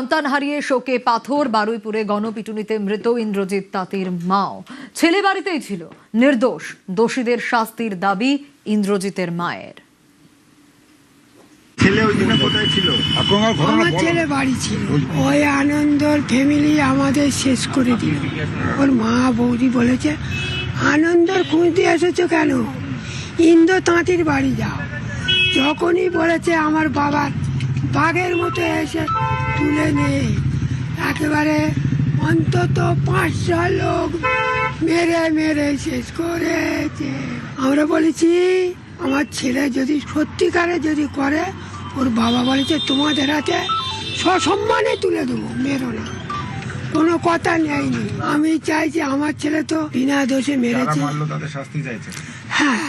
সন্তান হারিয়ে শোকে পাথর। বারুইপুরে গণপিটুনিতে মৃত ইন্দ্রজিৎ তাঁতির মাও। ছেলে বাড়িতেই ছিল, নির্দোষ। দোষীদের শাস্তির দাবি ইন্দ্রজিতের মায়ের। আমার ছেলে বাড়ি ছিল, ওই আনন্দর ফ্যামিলি আমাদের শেষ করে দিল। ওর মা বৌদি বলেছে, আনন্দর খুঁজতে এসেছো কেন? ইন্দ্র তাঁতির বাড়ি যাও। যখনই বলেছে আমার বাবার বাঘের মতো এসে তুলে নেই। একেবারে অন্তত 500 লোক মেরে মেরে শেষ করেছে। আমরা বলেছি আমার ছেলে যদি সত্যিকারে যদি করে, ওর বাবা বলেছে তোমাদের হাতে সসম্মানে তুলে দেবো, মেরো না, কোনো কথা নেয়নি। আমি চাইছি আমার ছেলে তো বিনা দোষে মেরেছে, হ্যাঁ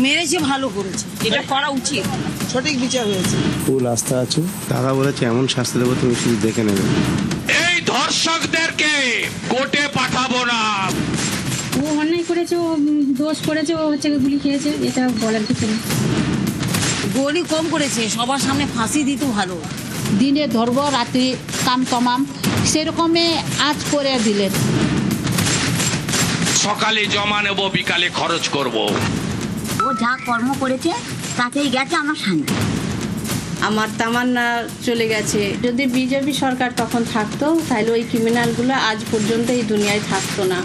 মেরেছে, ভালো করেছে, এটা করা উচিত, সঠিক বিচার হয়েছে। ফুল আস্থা আছে, দাদা বলেছে এমন শাস্তি দেবো তুমি শুধু দেখে নেবে। এই ধর্ষকদেরকে কোর্টে পাঠাবো না। ও অন্যায় করেছে, ও দোষ করেছে, ও হচ্ছে গুলি খেয়েছে, এটা বলার কিছু নেই। গলি কম করেছে, সবার সামনে ফাঁসি দিত ভালো। দিনে ধরবো, রাত্রি কাম তমাম, সেরকমে আজ করে দিলেন। সকালে জমা নেব, বিকালে খরচ করব। ও যা কর্ম করেছে তাতেই গেছে আমার শান্তি। আমার তামান্না চলে গেছে। যদি বিজেপি সরকার তখন থাকতো, তাহলে ওই ক্রিমিনালগুলো আজ পর্যন্ত এই দুনিয়ায় থাকতো না।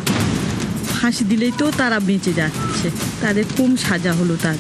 ফাঁসি দিলেই তো তারা বেঁচে যাচ্ছে, তাদের কম সাজা হলো তার।